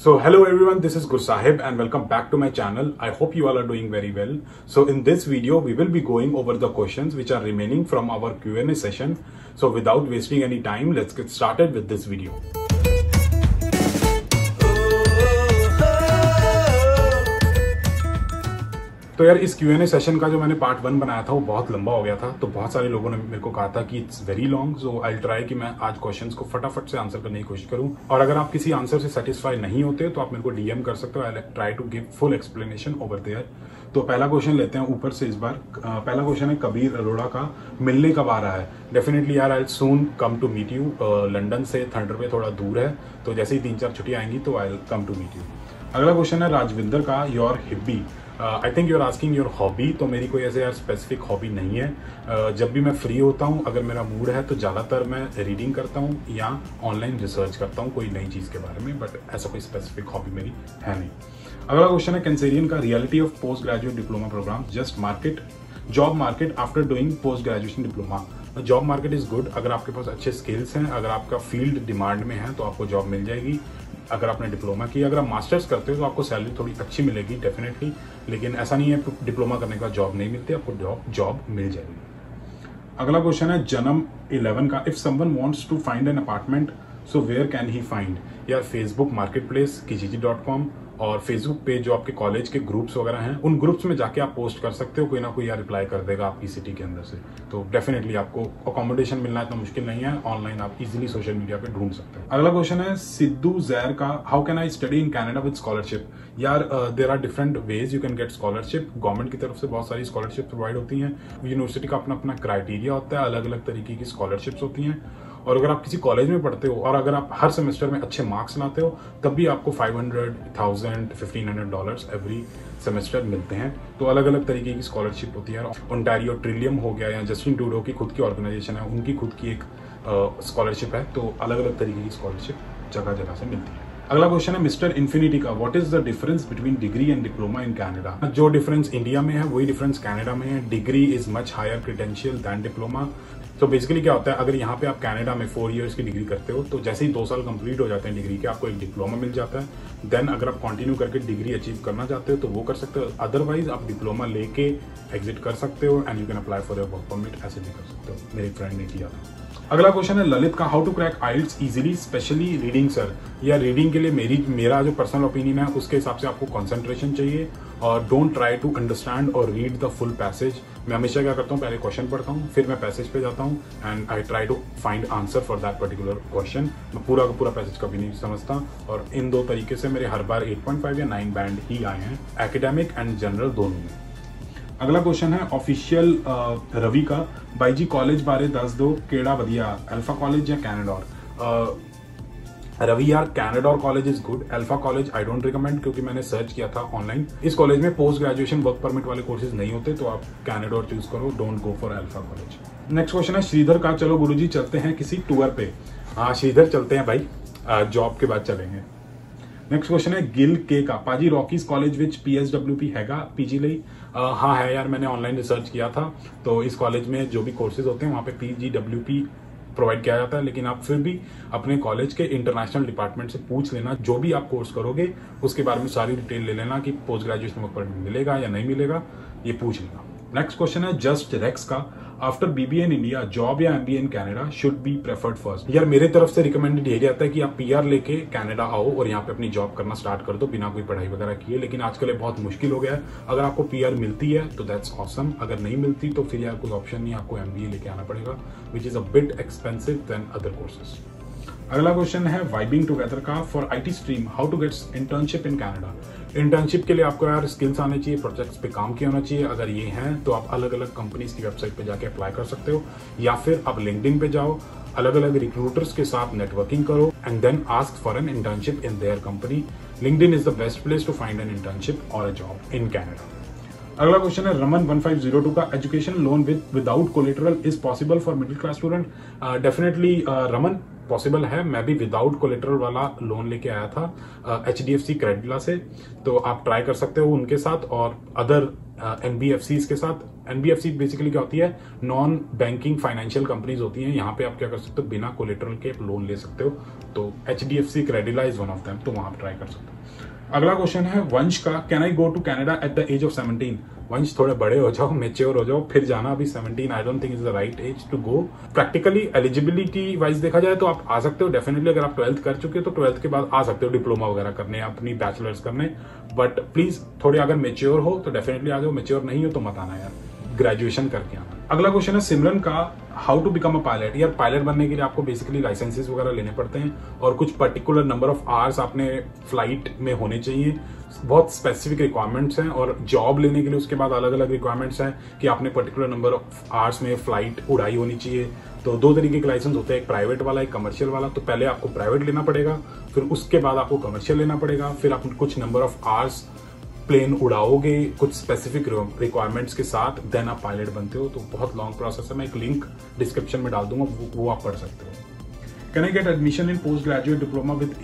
So hello everyone, this is Gursahib and welcome back to my channel. I hope you all are doing very well. So in this video, we will be going over the questions which are remaining from our Q&A session. So without wasting any time, let's get started with this video. तो यार इस Q&A session का जो मैंने part 1 बनाया था वो बहुत लंबा हो गया था, तो बहुत सारे लोगों ने मेरे को कहा था कि it's very long, so I try कि मैं आज क्वेश्चंस को फटाफट से आंसर करने की कोशिश करूं। और अगर आप किसी आंसर से सेटिस्फाई नहीं होते तो आप मेरे को डीएम कर सकते हो, I try to give full explanation over there. तो पहला क्वेश्चन लेते हैं ऊपर से इस बार। पहला क्वेश्चन है कबीर अरोड़ा का, मिलने कब आ रहा है? डेफिनेटली यार, I soon come to meet you. London से थंडर पे थोड़ा दूर है, तो जैसे ही 3-4 छुट्टियां आएंगी तो I come to meet you. अगला क्वेश्चन है राजविंदर का, your hibby. I think you are asking your hobby. तो मेरी कोई ऐसे यार स्पेसिफिक हॉबी नहीं है। जब भी मैं फ्री होता हूँ, अगर मेरा मूड है तो ज़्यादातर मैं रीडिंग करता हूँ या ऑनलाइन रिसर्च करता हूँ कोई नई चीज़ के बारे में, बट ऐसा कोई स्पेसिफिक हॉबी मेरी है नहीं। अगला क्वेश्चन है कैंसेरियन का, reality of post graduate diploma programme, just market job market after doing post graduation diploma. Job market is good, अगर आपके पास अच्छे स्किल्स हैं, अगर आपका फील्ड डिमांड में है तो आपको जॉब मिल जाएगी। अगर आपने डिप्लोमा किया, अगर आप मास्टर्स करते हो तो आपको सैलरी थोड़ी अच्छी मिलेगी डेफिनेटली, लेकिन ऐसा नहीं है डिप्लोमा करने के बाद जॉब नहीं मिलती, आपको जॉब मिल जाएगी। अगला क्वेश्चन है जन्म 11 का, if someone wants to find an apartment so where can he find? यार फेसबुक मार्केट प्लेस, kijiji.com और फेसबुक पे जो आपके कॉलेज के ग्रुप्स वगैरह हैं, उन ग्रुप्स में जाके आप पोस्ट कर सकते हो, कोई ना कोई यार रिप्लाई कर देगा आपकी सिटी के अंदर से। तो डेफिनेटली आपको अकोमोडेशन मिलना इतना मुश्किल नहीं है, ऑनलाइन आप इजीली सोशल मीडिया पे ढूंढ सकते हो। अगला क्वेश्चन है सिद्धू जैर का, how can I study in Canada with scholarship? यार there are different ways you can get scholarship. Government की तरफ से बहुत सारी स्कॉलरशिप प्रोवाइड होती हैं, यूनिवर्सिटी का अपना अपना क्राइटेरिया होता है, अलग अलग तरीके की स्कॉलरशिप्स होती हैं। और अगर आप किसी कॉलेज में पढ़ते हो और अगर आप हर सेमेस्टर में अच्छे मार्क्स लाते हो, तब भी आपको $500, $1000, $1500 एवरी सेमेस्टर मिलते हैं। तो अलग अलग तरीके की स्कॉलरशिप होती है। ओंटारियो ट्रिलियम हो गया या जस्टिन ट्रूडो की खुद की ऑर्गेनाइजेशन है, उनकी खुद की एक स्कॉलरशिप है। तो अलग अलग तरीके की स्कॉलरशिप जगह जगह से मिलती है। अगला क्वेश्चन है मिस्टर इन्फिनिटी का, what is the difference between degree and diploma in Canada? जो डिफरेंस इंडिया में है वही डिफरेंस कनाडा में है। Degree is much higher credential than diploma. तो बेसिकली क्या होता है, अगर यहाँ पे आप कनाडा में 4 इयर्स की डिग्री करते हो तो जैसे ही 2 साल कंप्लीट हो जाते हैं डिग्री के, आपको एक डिप्लोमा मिल जाता है। देन अगर आप कंटिन्यू करके डिग्री अचीव करना चाहते हो तो वो कर सकते हो, अदरवाइज आप डिप्लोमा लेके एग्जिट कर सकते हो and you can apply for your work permit, ऐसे भी कर सकते हो। मेरे फ्रेंड ने किया था। अगला क्वेश्चन है ललित का, how to crack IELTS easily specially reading sir? या रीडिंग के लिए मेरा जो पर्सनल ओपिनियन है उसके हिसाब से आपको कंसंट्रेशन चाहिए और डोंट ट्राई टू अंडरस्टैंड और रीड द फुल पैसेज। मैं हमेशा क्या करता हूँ, पहले क्वेश्चन पढ़ता हूँ, फिर मैं पैसेज पे जाता हूँ and I try to find answer for that particular question. मैं पूरा का पूरा पैसेज कभी नहीं समझता, और इन 2 तरीके से मेरे हर बार 8.5 या 9 बैंड ही आए हैं, एकेडमिक एंड जनरल दोनों में। अगला क्वेश्चन है ऑफिशियल रवि का, बाई जी कॉलेज बारे दस दो, केड़ा वधिया, अल्फा कॉलेज या कैनेडोर? रवि यार, Canadore college is good, Alpha college I don't recommend, क्योंकि मैंने सर्च किया था ऑनलाइन, इस कॉलेज में पोस्ट ग्रेजुएशन वर्क परमिट वाले कोर्सेज नहीं होते, तो आप कैनेडोर चूज करो, don't go for Alpha college. Next question है श्रीधर का, चलो गुरुजी चलते हैं किसी टूर पे। हाँ श्रीधर, चलते हैं भाई, जॉब के बाद चलेंगे। नेक्स्ट क्वेश्चन है गिल के का, पाजी रॉकीज कॉलेज विच PSWP हैगा पीजी ਲਈ? हाँ है यार, मैंने ऑनलाइन रिसर्च किया था, तो इस कॉलेज में जो भी कोर्सेज होते हैं वहाँ पे PGWP प्रोवाइड किया जाता है, लेकिन आप फिर भी अपने कॉलेज के इंटरनेशनल डिपार्टमेंट से पूछ लेना, जो भी आप कोर्स करोगे उसके बारे में सारी डिटेल ले लेना कि पोस्ट ग्रेजुएशन वर्क परमिट मिलेगा या नहीं मिलेगा, ये पूछ लेना। नेक्स्ट क्वेश्चन है जस्ट रेक्स का, after BBA in India job या MBA in Canada should be preferred first? यार मेरे तरफ से रिकमेंडेड यही रहता है कि आप PR लेके कनाडा आओ और यहाँ पे अपनी जॉब करना स्टार्ट कर दो बिना कोई पढ़ाई वगैरह किए, लेकिन आजकल ये बहुत मुश्किल हो गया है। अगर आपको PR मिलती है तो दैट्स ऑसम, अगर नहीं मिलती तो फिर यार कोई ऑप्शन नहीं, आपको MBA लेके आना पड़ेगा, which is a bit expensive then other courses. अगला क्वेश्चन है वाइबिंग टुगेदर का, for IT stream how to get internship in Canada? Internship के लिए आपको यार स्किल्स आने चाहिए, प्रोजेक्ट्स पे काम किया होना चाहिए। अगर ये हैं तो आप अलग अलग कंपनीज की वेबसाइट पे जाके अप्लाई कर सकते हो, या फिर आप लिंक्डइन पे जाओ, अलग अलग रिक्रूटर्स के साथ नेटवर्किंग करो and then ask for an internship in their company. LinkedIn is the best place to find an internship और अ जॉब इन कनाडा। अगला क्वेश्चन है रमन 1502 का, education loan without collateral is possible for middle class student? Definitely Raman, possible है। मैं भी without collateral वाला loan लेके आया था HDFC क्रेडिटला से, तो आप ट्राई कर सकते हो उनके साथ, और अदर NBFCs के साथ। NBFC बेसिकली क्या होती है, नॉन बैंकिंग फाइनेंशियल कंपनीज होती हैं। यहाँ पे आप क्या कर सकते हो, बिना कोलेटरल के लोन ले सकते हो। तो HDFC Credila is one of them, तो वहां आप ट्राई कर सकते हो। अगला क्वेश्चन है वंश का, can I go to Canada at the age of 17? Vansh थोड़े बड़े हो जाओ, मेच्योर हो जाओ, फिर जाना। अभी 17 I don't think is the right age to go. Practically eligibility wise देखा जाए तो आप आ सकते हो डेफिनेटली। अगर आप 12th कर चुके हो तो 12th के बाद आ सकते हो डिप्लोमा वगैरह करने, अपनी बैचलर्स करने। बट प्लीज थोड़े अगर मेच्योर हो तो डेफिनेटली आ जाओ, मेच्योर नहीं हो तो मत आना यार, ग्रेजुएशन करके आना। अगला क्वेश्चन है सिमरन का, how to become a pilot? यार पायलट बनने के लिए आपको बेसिकली लाइसेंसेस वगैरह लेने पड़ते हैं और कुछ पर्टिकुलर नंबर ऑफ आवर्स आपने फ्लाइट में होने चाहिए। बहुत स्पेसिफिक रिक्वायरमेंट्स हैं और जॉब लेने के लिए उसके बाद अलग अलग रिक्वायरमेंट्स हैं कि आपने पर्टिकुलर नंबर ऑफ आवर्स में फ्लाइट उड़ाई होनी चाहिए। तो दो तरीके के लाइसेंस होते हैं, एक प्राइवेट वाला, एक कमर्शियल वाला। तो पहले आपको प्राइवेट लेना पड़ेगा, फिर उसके बाद आपको कमर्शियल लेना पड़ेगा, फिर आप कुछ नंबर ऑफ आवर्स प्लेन उड़ाओगे कुछ स्पेसिफिक रिक्वायरमेंट्स के साथ, देन आप पायलट बनते हो। तो बहुत लॉन्ग प्रोसेस है, मैं एक लिंक डिस्क्रिप्शन में डाल दूंगा, वो आप पढ़ सकते हो। Can I get admission in post graduate diploma with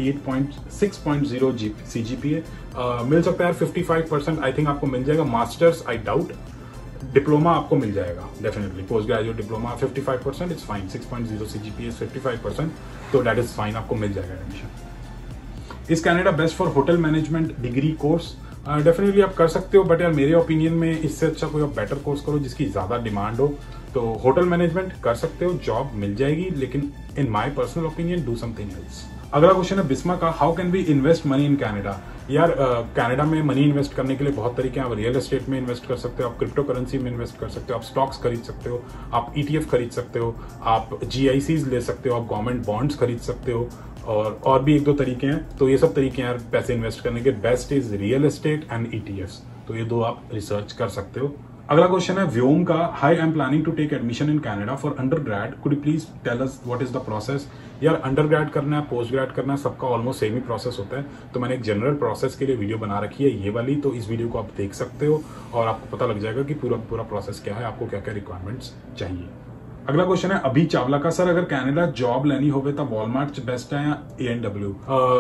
6.0 CGPA? मिल सकता है यार 55%, आई थिंक आपको मिल जाएगा। मास्टर्स आई डाउट, डिप्लोमा आपको मिल जाएगा definitely. Post graduate diploma 55% it's fine, 6.0 CGPA 55%, तो दैट इज फाइन, आपको मिल जाएगा admission. Is Canada best for hotel management degree course? Definitely आप कर सकते हो, बट यार मेरे ओपिनियन में इससे अच्छा कोई बेटर कोर्स करो जिसकी ज्यादा डिमांड हो। तो होटल मैनेजमेंट कर सकते हो, जॉब मिल जाएगी, लेकिन in my personal opinion do something else. अगला क्वेश्चन है बिस्मा का, how can we invest money in Canada? यार कनाडा में मनी इन्वेस्ट करने के लिए बहुत तरीके हैं। आप रियल एस्टेट में इन्वेस्ट कर सकते हो, आप क्रिप्टो करेंसी में इन्वेस्ट कर सकते हो, आप स्टॉक्स खरीद सकते हो, आप ETF खरीद सकते हो, आप GICs ले सकते हो, आप गवर्नमेंट बॉन्ड्स खरीद सकते हो, और भी एक दो तरीके हैं। तो ये सब तरीके हैं यार पैसे इन्वेस्ट करने के। Best is real estate and ETFs, तो ये दो आप रिसर्च कर सकते हो। अगला क्वेश्चन है व्योम का, hi I am planning to take admission in Canada for undergrad, could you please tell us what is the process? यार अंडर ग्रेड करना है, पोस्ट ग्रेड करना है, सबका ऑलमोस्ट सेम ही प्रोसेस होता है। तो मैंने एक जनरल प्रोसेस के लिए वीडियो बना रखी है ये वाली, तो इस वीडियो को आप देख सकते हो और आपको पता लग जाएगा कि पूरा प्रोसेस क्या है, आपको क्या क्या रिक्वायरमेंट्स चाहिए। अगला क्वेश्चन है अभी चावला का, सर अगर कनाडा जॉब लेनी होवे तो वॉलमार्ट बेस्ट है या A&W?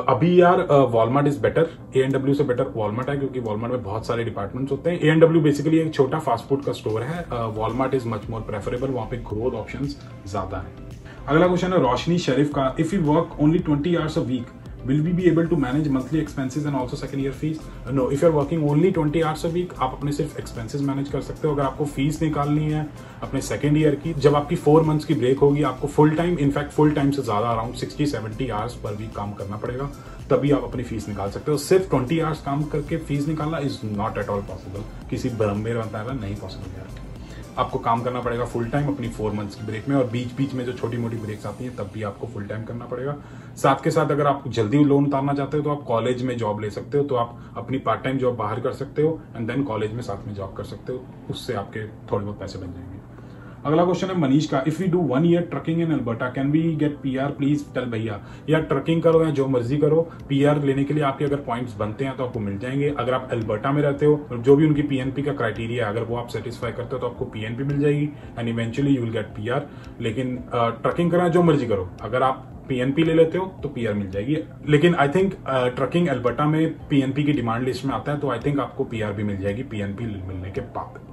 अभी यार वॉलमार्ट इज बेटर, A&W से बेटर वॉलमार्ट है, क्योंकि वॉलमार्ट में बहुत सारे डिपार्टमेंट्स होते हैं। A&W बेसिकली एक छोटा फास्ट फूड का स्टोर है, Walmart is much more preferable, वहां पे ग्रोथ ऑप्शंस ज्यादा है। अगला क्वेश्चन है रोशनी शरीफ का, if you work only 20 hours a week will we be able to manage monthly expenses and also second year fees? No, if you're working only 20 hours a week, आप अपने सिर्फ expenses manage कर सकते हो। अगर आपको फीस निकालनी है अपने सेकेंड ईयर की, जब आपकी 4 मंथ्स की ब्रेक होगी, आपको full time, in fact full time से ज्यादा अराउंड 60-70 आवर्स पर वीक काम करना पड़ेगा, तभी आप अपनी फीस निकाल सकते हो। सिर्फ 20 आवर्स काम करके फीस निकालना is not at all possible, किसी ब्रह्मेर बताया नहीं पॉसिबल यार। आपको काम करना पड़ेगा फुल टाइम अपनी 4 मंथ्स की ब्रेक में, और बीच बीच में जो छोटी मोटी ब्रेक्स आती हैं तब भी आपको फुल टाइम करना पड़ेगा। साथ के साथ अगर आप जल्दी लोन उतारना चाहते हो तो आप कॉलेज में जॉब ले सकते हो, तो आप अपनी पार्ट टाइम जॉब बाहर कर सकते हो एंड देन कॉलेज में साथ में जॉब कर सकते हो, उससे आपके थोड़े बहुत पैसे बन जाएंगे। अगला क्वेश्चन है मनीष का, if we do 1 year trucking in Alberta can we get PR? Please tell भैया। यार ट्रकिंग करो या जो मर्जी करो, PR लेने के लिए आपके अगर पॉइंट्स बनते हैं तो आपको मिल जाएंगे। अगर आप अल्बर्टा में रहते हो, जो भी उनकी PNP का क्राइटेरिया है, अगर वो आप सेटिस्फाई करते हो तो आपको PNP मिल जाएगी and eventually you will gate PR। लेकिन ट्रकिंग करो जो मर्जी करो, अगर आप PNP ले लेते हो तो PR मिल जाएगी। लेकिन आई थिंक ट्रकिंग अल्बर्टा में PNP की डिमांड लिस्ट में आता है, तो आई थिंक आपको PR भी मिल जाएगी PNP मिलने के बाद।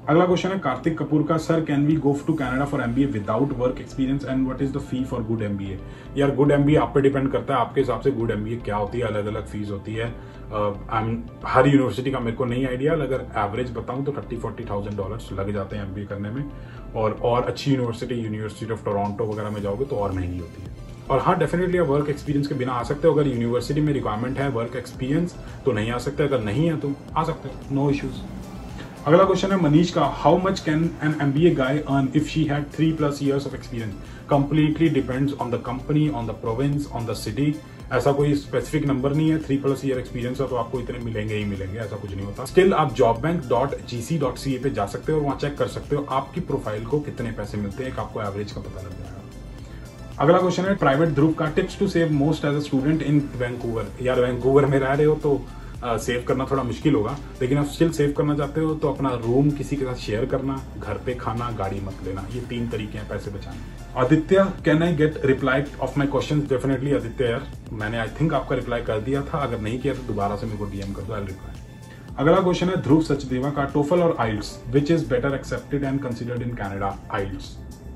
अगला क्वेश्चन है कार्तिक कपूर का, sir can we go to Canada for MBA without work experience and what is the fee for good MBA? यार गुड MBA आप पे डिपेंड करता है, आपके हिसाब से गुड MBA क्या होती है, अलग अलग फीस होती है। हर यूनिवर्सिटी का मेरे को नहीं आइडिया, अगर एवरेज बताऊं तो $30,000-40,000 लग जाते हैं MBA करने में, और अच्छी यूनिवर्सिटी ऑफ टोरंटो वगैरह में जाओगे तो और महंगी होती है। और हाँ डेफिनेटली आप वर्क एक्सपीरियंस के बिना आ सकते हो, अगर यूनिवर्सिटी में रिक्वायरमेंट है वर्क एक्सपीरियंस तो नहीं आ सकते, अगर नहीं है तो आ सकते हो, नो इश्यूज। अगला क्वेश्चन है मनीष का, how much can an MBA guy earn if she had 3+ years of experience? Completely depends on the company, on the province, on the city. ऐसा कोई स्पेसिफिक नंबर नहीं है, 3+ year एक्सपीरियंस है तो आपको इतने मिलेंगे ही मिलेंगे, ऐसा कुछ नहीं होता। स्टिल आप jobbank.gc.ca पे जा सकते हो और वहां चेक कर सकते हो आपकी प्रोफाइल को कितने पैसे मिलते हैं, आपको एवरेज का पता लग जाएगा। अगला क्वेश्चन है प्राइवेट ध्रुव का, tips to save most as a student in Vancouver. यार वैंकूवर में रह रहे हो तो सेव करना थोड़ा मुश्किल होगा, लेकिन आप स्टिल सेव करना चाहते हो तो अपना रूम किसी के साथ शेयर करना, घर पे खाना, गाड़ी मत लेना, ये 3 तरीके हैं पैसे बचाने। Aditya, can I get reply of my question? Definitely Aditya यार, मैंने आई थिंक आपका रिप्लाई कर दिया था, अगर नहीं किया तो दोबारा से मेरे को DM कर दो, आई विल रिप्लाई। अगला क्वेश्चन है ध्रुव सचदेवा का, टोफल और IELTS which is better accepted and considered in Canada? IELTS,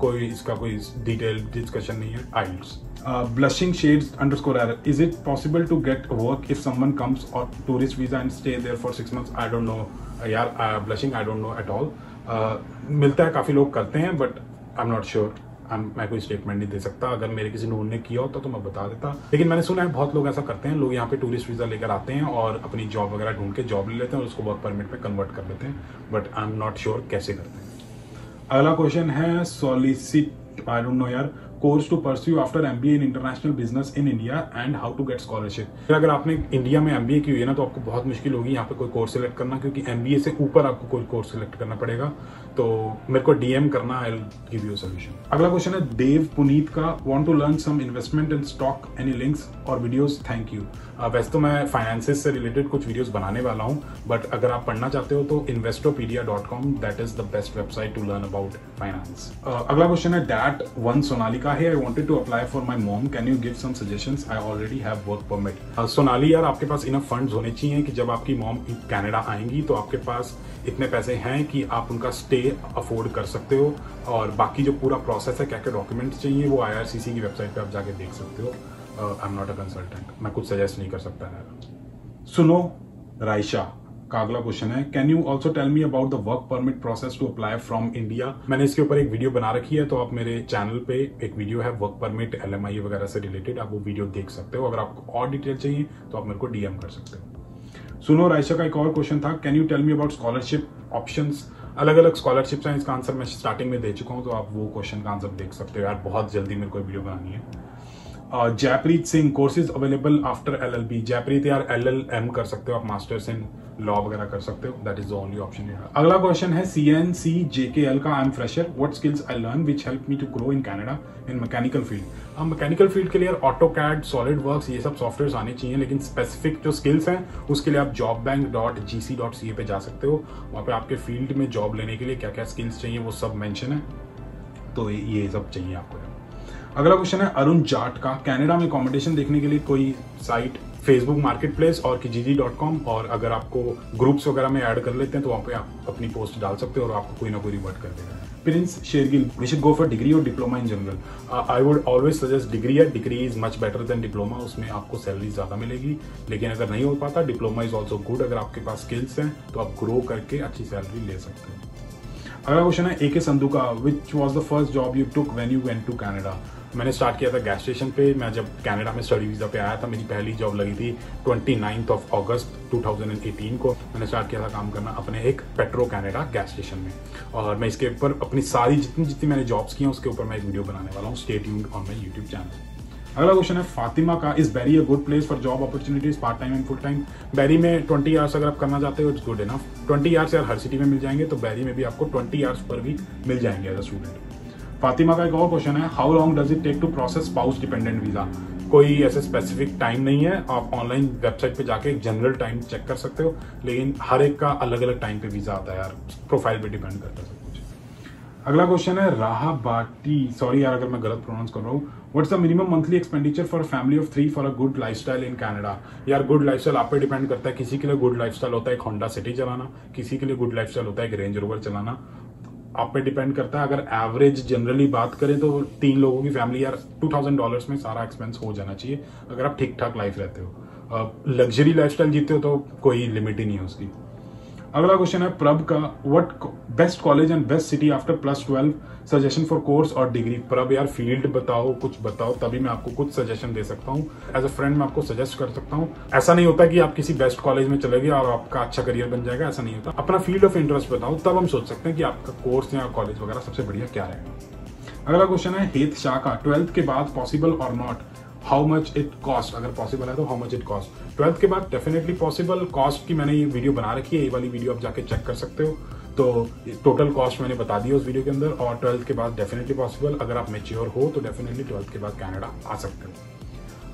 कोई इसका कोई डिटेल डिस्कशन नहीं है, IELTS. Blushing shades underscore error, is it possible to get work if someone comes or tourist visa and stay there for 6 months? I don't know यार, blushing I don't know at all. मिलता है, काफी लोग करते हैं, but I am not sure. मैं कोई statement नहीं दे सकता। अगर मेरे किसी नोन ने किया होता तो मैं बता देता, लेकिन मैंने सुना है बहुत लोग ऐसा करते हैं। लोग यहाँ पे टूरिस्ट वीजा लेकर आते हैं और अपनी जॉब वगैरह ढूंढ के जॉब ले लेते हैं और उसको वर्क परमिट में कन्वर्ट कर लेते हैं, but I am not sure कैसे करते हैं। अगला क्वेश्चन है सॉलिसिट, आई डोंट नो यार, course to pursue after MBA in international business in India and how to get scholarship. अगर आपने इंडिया में एमबीए की हुई है ना, तो आपको बहुत मुश्किल होगी यहाँ पे कोई कोर्स सिलेक्ट करना, क्योंकि एमबीए से ऊपर आपको कोई कोर्स सिलेक्ट करना पड़ेगा। तो मेरे को डीएम करना, I will give you solution. अगला क्वेश्चन है देव पुनीत का, want to learn some investment in stock, any links और वीडियोस, थैंक यू। वैसे तो मैं फाइनेंसेस से रिलेटेड कुछ वीडियोस बनाने वाला हूँ, बट अगर आप पढ़ना चाहते हो तो investopedia.com, that is the best website to learn about finance. अगला क्वेश्चन है डैट वन सोनाली का है, I wanted to apply for my mom, can you give some suggestions, I already have work permit. Sonali यार, आपके पास इनफ फंड्स होने चाहिए कि जब आपकी मॉम कनाडा आएंगी तो आपके पास इतने पैसे हैं कि आप उनका स्टे अफोर्ड कर सकते हो, और बाकी जो पूरा प्रोसेस है, क्या क्या डॉक्यूमेंट्स चाहिए, वो IRCC की वेबसाइट पे आप जाके देख सकते हो। आई एम नॉट अ कंसल्टेंट, मैं कुछ सजेस्ट नहीं कर सकता यार। सुनो रायशा का अगला क्वेश्चन है, can you also tell me about the work permit process to apply from India? मैंने इसके ऊपर एक वीडियो बना रखी है, तो आप मेरे चैनल पे एक वीडियो है वर्क परमिट LMI वगैरह से रिलेटेड, आप वो वीडियो देख सकते हो। अगर आपको और डिटेल चाहिए तो आप मेरे को DM कर सकते हो। सुनो रायशा का एक और क्वेश्चन था, can you tell me about scholarship options? अलग अलग स्कॉलरशिप्स हैं, इसका आंसर मैं स्टार्टिंग में दे चुका हूं, तो आप वो क्वेश्चन का आंसर देख सकते हो यार। बहुत जल्दी मेरे को वीडियो बनानी है। Jaipreet Singh, courses available after LLB? Jaipreet यार, LLM कर सकते हो आप, मास्टर्स इन लॉ वगैरह कर सकते हो, that is the only option. अगला क्वेश्चन है CNC JKL का, I am fresher, what skills I learn which help me to grow in Canada in mechanical field? Mechanical field के लिए AutoCAD, SolidWorks, ये सब सॉफ्टवेयर आने चाहिए, लेकिन स्पेसिफिक जो स्किल्स हैं उसके लिए आप jobbank.gc.ca पे जा सकते हो। वहाँ पे आपके फील्ड में जॉब लेने के लिए क्या क्या स्किल्स चाहिए वो सब मेंशन है, तो ये सब चाहिए आपको। अगला क्वेश्चन है अरुण जाट का, कनाडा में अकोमोडेशन देखने के लिए कोई साइट? फेसबुक मार्केट प्लेस और kijiji.com, और अगर आपको ग्रुप्स वगैरह में ऐड कर लेते हैं तो वहाँ पे आप अपनी पोस्ट डाल सकते हो और आपको कोई ना कोई रिवर्ट कर देगा। Prince Shergill, we should go for degree or diploma in general? I would always suggest degree है। Degree is much better than diploma, उसमें आपको सैलरी ज्यादा मिलेगी, लेकिन अगर नहीं हो पाता डिप्लोमा इज ऑल्सो गुड। अगर आपके पास स्किल्स हैं तो आप ग्रो करके अच्छी सैलरी ले सकते हो। अगला क्वेश्चन है AK संधू का, which was the first job you took when you went to Canada? मैंने स्टार्ट किया था गैस स्टेशन पे। मैं जब कनाडा में स्टडी वीजा पे आया था, मेरी पहली जॉब लगी थी 29 अगस्त 2018 को। मैंने स्टार्ट किया था काम करना अपने एक पेट्रो कनाडा गैस स्टेशन में, और मैं इसके ऊपर अपनी सारी जितनी मैंने जॉब्स की हैं उसके ऊपर मैं एक वीडियो बनाने वाला हूँ। Stay tuned on my YouTube channel. अगला क्वेश्चन है फातिमा का, is Barrie a good place for job opportunities part time and full time? Barrie में 20 आवर्स अगर आप करना चाहते हो इट्स गुड इनफ। 20 आवर्स यार हर सिटी में मिल जाएंगे, तो बैरी में भी आपको 20 आवर्स पर वीक मिल जाएंगे एज अ स्टूडेंट। फातिमा का एक और क्वेश्चन है, how long does it take to process spouse dependent visa? कोई ऐसे स्पेसिफिक टाइम नहीं है, आप ऑनलाइन वेबसाइट पे जाके एक जनरल टाइम चेक कर सकते हो, लेकिन हर एक का अलग अलग टाइम पे वीजा आता है यार, प्रोफाइल पे डिपेंड करता है सब कुछ। अगला क्वेश्चन है राहा बाटी, सॉरी यार अगर मैं गलत प्रोनाउंस कर रहा हूँ, what's the minimum monthly expenditure for family of 3 for a good lifestyle in Canada? यार गुड लाइफस्टाइल आप पे डिपेंड करता है। किसी के लिए गुड लाइफस्टाइल होता है एक होंडा सिटी चलाना, किसी के लिए गुड लाइफस्टाइल होता है एक रेंज रोवर चलाना, आप पे डिपेंड करता है। अगर एवरेज जनरली बात करें तो 3 लोगों की फैमिली यार $2000 में सारा एक्सपेंस हो जाना चाहिए, अगर आप ठीक ठाक लाइफ रहते हो। लग्जरी लाइफस्टाइल जीते हो तो कोई लिमिट ही नहीं है उसकी। अगला क्वेश्चन है प्रभ का, what best college and best city after +12, suggestion for course और डिग्री? प्रभ यार फील्ड बताओ, कुछ बताओ, तभी मैं आपको कुछ सजेशन दे सकता हूँ। एज अ फ्रेंड मैं आपको सजेस्ट कर सकता हूँ। ऐसा नहीं होता कि आप किसी बेस्ट कॉलेज में चले गए और आपका अच्छा करियर बन जाएगा, ऐसा नहीं होता। अपना फील्ड ऑफ इंटरेस्ट बताओ, तब हम सोच सकते हैं कि आपका कोर्स या कॉलेज वगैरह सबसे बढ़िया क्या रहेगा। अगला क्वेश्चन है हेत शाह का, 12th के बाद पॉसिबल और not, how much it cost? अगर पॉसिबल है तो how much it cost? 12th के बाद डेफिनेटली पॉसिबल। कॉस्ट की मैंने ये वीडियो बना रखी है, ये वाली वीडियो आप जाके चेक कर सकते हो, तो टोटल कॉस्ट मैंने बता दी है उस वीडियो के अंदर। और 12th के बाद डेफिनेटली पॉसिबल, अगर आप मेच्योर हो तो डेफिनेटली 12th के बाद कनाडा आ सकते हो।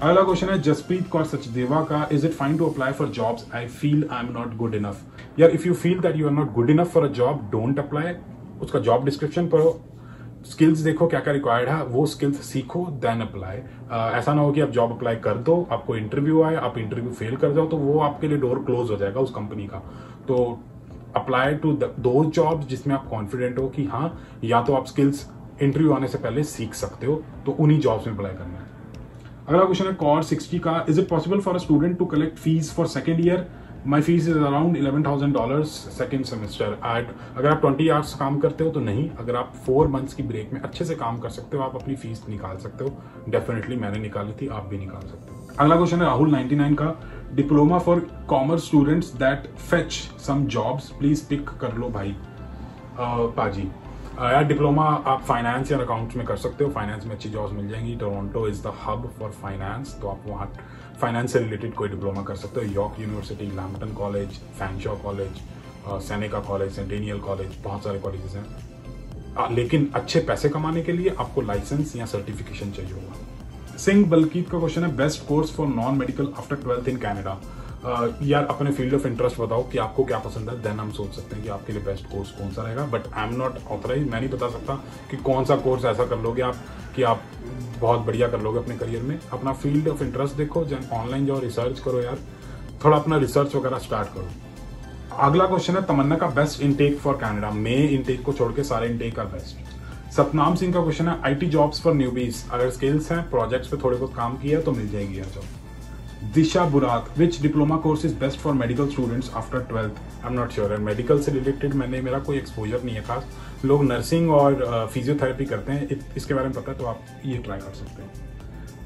अगला क्वेश्चन है जसप्रीत कौर सचदेवा का, is it fine to apply for jobs? I feel I am not good enough. यार if you feel that you are not good enough for a job, don't apply. उसका job description पढ़ो, skills देखो क्या क्या required है, वो skills सीखो, then apply. ऐसा ना हो कि आप जॉब अप्लाई कर दो, आपको इंटरव्यू आए, आप इंटरव्यू फेल कर जाओ, तो वो आपके लिए डोर क्लोज हो जाएगा उस कंपनी का। तो अप्लाई टू दो जॉब्स जिसमें आप कॉन्फिडेंट हो कि हाँ, या तो आप स्किल्स इंटरव्यू आने से पहले सीख सकते हो, तो उन्हीं जॉब्स में अप्लाई करना है। अगला क्वेश्चन है कॉर 60 का, is it possible for a student to collect fees for second year? My fees is around $11,000 second semester. अगर आप 20 आवर्स काम करते हो तो नहीं, अगर आप 4 मंथ्स की ब्रेक में अच्छे से काम कर सकते हो, आप अपनी फीस निकाल सकते हो। डेफिनेटली मैंने निकाली थी, आप भी निकाल सकते हो। अगला क्वेश्चन है राहुल 99 का, diploma for commerce students that fetch some jobs, please pick कर लो भाई। पाजी यार, डिप्लोमा आप फाइनेंस या अकाउंट्स में कर सकते हो, फाइनेंस में अच्छी जॉब्स मिल जाएंगी। Toronto is the hub for finance, तो आप वहाँ फाइनेंस से रिलेटेड कोई डिप्लोमा कर सकते हो। York University, Lambton College, Fanshawe College, Seneca College, Centennial College, बहुत सारे कॉलेजेस हैं। लेकिन अच्छे पैसे कमाने के लिए आपको लाइसेंस या सर्टिफिकेशन चाहिए होगा। सिंह बलकीत का क्वेश्चन है, best course for non medical after 12th in Canada. यार अपने फील्ड ऑफ इंटरेस्ट बताओ कि आपको क्या पसंद है, देन हम सोच सकते हैं कि आपके लिए बेस्ट कोर्स कौन सा रहेगा। But I am not authorise, मैं नहीं बता सकता कि कौन सा कोर्स ऐसा कर लोगे आप कि आप बहुत बढ़िया कर लोगे अपने करियर में। अपना फील्ड ऑफ इंटरेस्ट देखो, ऑनलाइन जाओ, रिसर्च करो यार, थोड़ा अपना रिसर्च वगैरह स्टार्ट करो। अगला क्वेश्चन है तमन्ना का, best intake for Canada. May intake को छोड़ के सारे इनटेक का बेस्ट। सतनाम सिंह का क्वेश्चन है, आईटी जॉब्स फॉर न्यूबीज, अगर स्किल्स हैं, प्रोजेक्ट्स पे थोड़े बहुत काम किया तो मिल जाएगी यार job. Disha Burat, which diploma course is best for medical students after 12th? I am not sure. Medical से रिलेटेड मेरा कोई एक्सपोजर नहीं है खास, लोग नर्सिंग और फिजियोथेरेपी करते हैं, इसके बारे में पता है, तो आप ये ट्राई कर सकते हैं।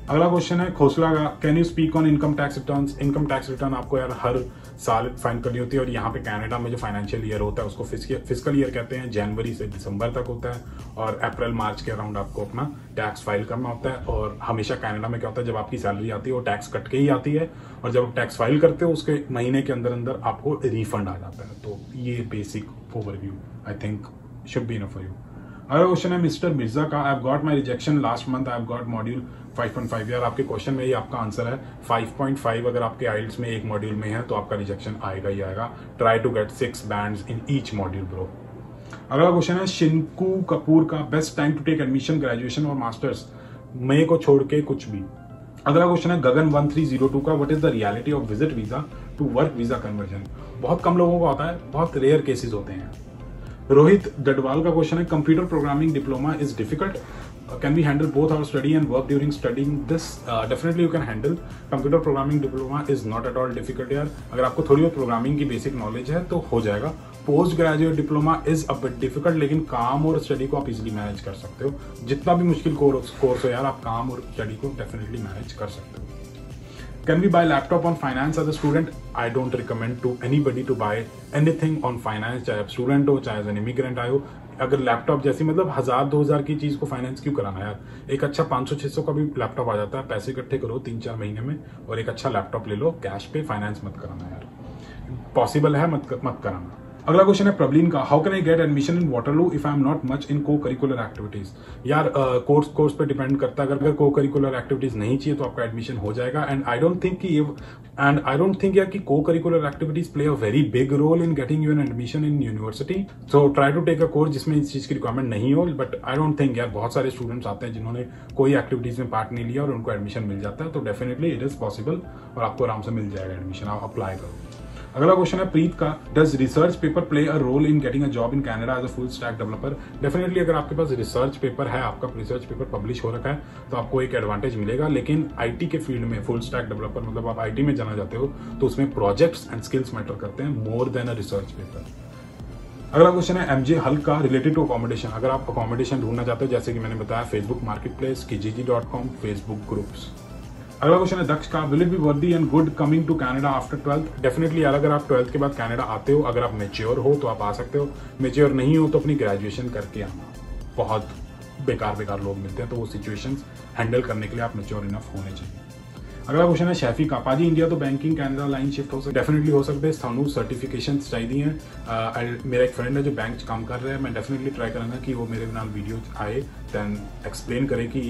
अगला क्वेश्चन है खोसला का, can you speak on income tax returns? Income tax return आपको यार हर साल फाइल करनी होती है, और यहाँ पे कनाडा में जो फाइनेंशियल ईयर होता है उसको फिस्कल ईयर कहते हैं। जनवरी से दिसंबर तक होता है, और अप्रैल मार्च के अराउंड आपको अपना टैक्स फाइल करना होता है। और हमेशा कनाडा में क्या होता है, जब आपकी सैलरी आती है वो टैक्स कट के ही आती है, और जब आप टैक्स फाइल करते हो उसके महीने के अंदर अंदर आपको रिफंड आ जाता है। तो ये basic overview I think should be enough for you. अगला क्वेश्चन है मिस्टर मिर्जा का, I have got my rejection last month, I have got module 5.5। यार आपके क्वेश्चन में ही आपका आंसर है 5.5। अगर आपके आइल्स में एक मॉड्यूल में है तो आपका रिजेक्शन आएगा ही आएगा। Try to get 6 bands in each module bro. अगला क्वेश्चन है शिनकू कपूर का, best time to take admission, graduation और मास्टर्स? मई को छोड़ के कुछ भी। अगला क्वेश्चन है गगन 1302 का, what is the reality of visit visa to work visa conversion? बहुत कम लोगों को आता है, बहुत रेयर केसेस होते हैं। रोहित डडवाल का क्वेश्चन है, computer programming diploma is difficult, can we handle both our study and work during studying this? Definitely you can handle. Computer programming diploma is not at all difficult यार, अगर आपको थोड़ी बहुत programming की बेसिक नॉलेज है तो हो जाएगा। Post graduate diploma is a bit difficult, लेकिन काम और स्टडी को आप इजीली मैनेज कर सकते हो। जितना भी मुश्किल कोर्स हो यार, आप काम और स्टडी को डेफिनेटली मैनेज कर सकते हो। Can we buy laptop on finance as a student? I don't recommend to anybody to buy anything on finance, चाहे आप स्टूडेंट हो चाहे एज एन इमिग्रेंट आए हो। अगर लैपटॉप जैसी मतलब 1000-2000 की चीज को फाइनेंस क्यों कराना यार, एक अच्छा 500-600 का भी लैपटॉप आ जाता है। पैसे इकट्ठे करो 3-4 महीने में और एक अच्छा लैपटॉप ले लो कैश पे, फाइनेंस मत कराना यार, पॉसिबल है मत कराना। अगला क्वेश्चन है प्रबलीन का, how can I get admission in Waterloo if I am not much in को करिकुलर एक्टिविटीज? यार कोर्स पे डिपेंड करता है, अगर को करिकुलर एक्टिविटीज नहीं चाहिए तो आपका एडमिशन हो जाएगा। एंड आई डोंट थिंक यार कि co-curricular activities play a very big role in getting you an admission in university. So try to take a course जिसमें इस चीज की रिक्वायरमेंट नहीं हो। बट आई डोंट थिंक यार, बहुत सारे स्टूडेंट्स आते हैं जिन्होंने कोई एक्टिविटीज में पार्ट नहीं लिया और उनको एडमिशन मिल जाता है। तो डेफिनेटली इट इज पॉसिबल और आपको आराम से मिल जाएगा एडमिशन, आप अप्लाई करो। अगला क्वेश्चन है प्रीत का, does research paper play a role in getting a job in Canada as a full stack developer? Definitely अगर आपके पास रिसर्च पेपर है, आपका रिसर्च पेपर पब्लिश हो रखा है तो आपको एक एडवांटेज मिलेगा। लेकिन आईटी के फील्ड में फुल स्टैक डेवलपर मतलब आप आईटी में जाना चाहते हो तो उसमें प्रोजेक्ट्स एंड स्किल्स मैटर करते हैं more than a research paper. अगला क्वेश्चन है एमजे हल का, रिलेटेड टू अकोमोडेशन। अगर आप अकोमोडेशन ढूंढना चाहते हो, जैसे कि मैंने बताया, Facebook marketplace, kijiji.com, Facebook groups. अगला क्वेश्चन है दक्ष का, will it be worthy and good coming to Canada after 12th? Definitely यार, अगर आप 12th के बाद कनाडा आते हो, अगर आप मेच्योर हो तो आप आ सकते हो, मेच्योर नहीं हो तो अपनी ग्रेजुएशन करके आना। बहुत बेकार लोग मिलते हैं, तो वो सिचुएशंस हैंडल करने के लिए आप मेच्योर इनफ होने चाहिए। अगला क्वेश्चन है शैफी का, पाजी इंडिया तो बैंकिंग कैनेडा लाइन शिफ्ट हो सकता है? डेफिनेटली हो सकते हैं, सानू सर्टिफिकेशन चाहिए हैं। मेरा एक फ्रेंड है जो बैंक काम कर रहा है, मैं डेफिनेटली ट्राई करूंगा कि वो मेरे नाल वीडियो आए, दैन एक्सप्लेन करे कि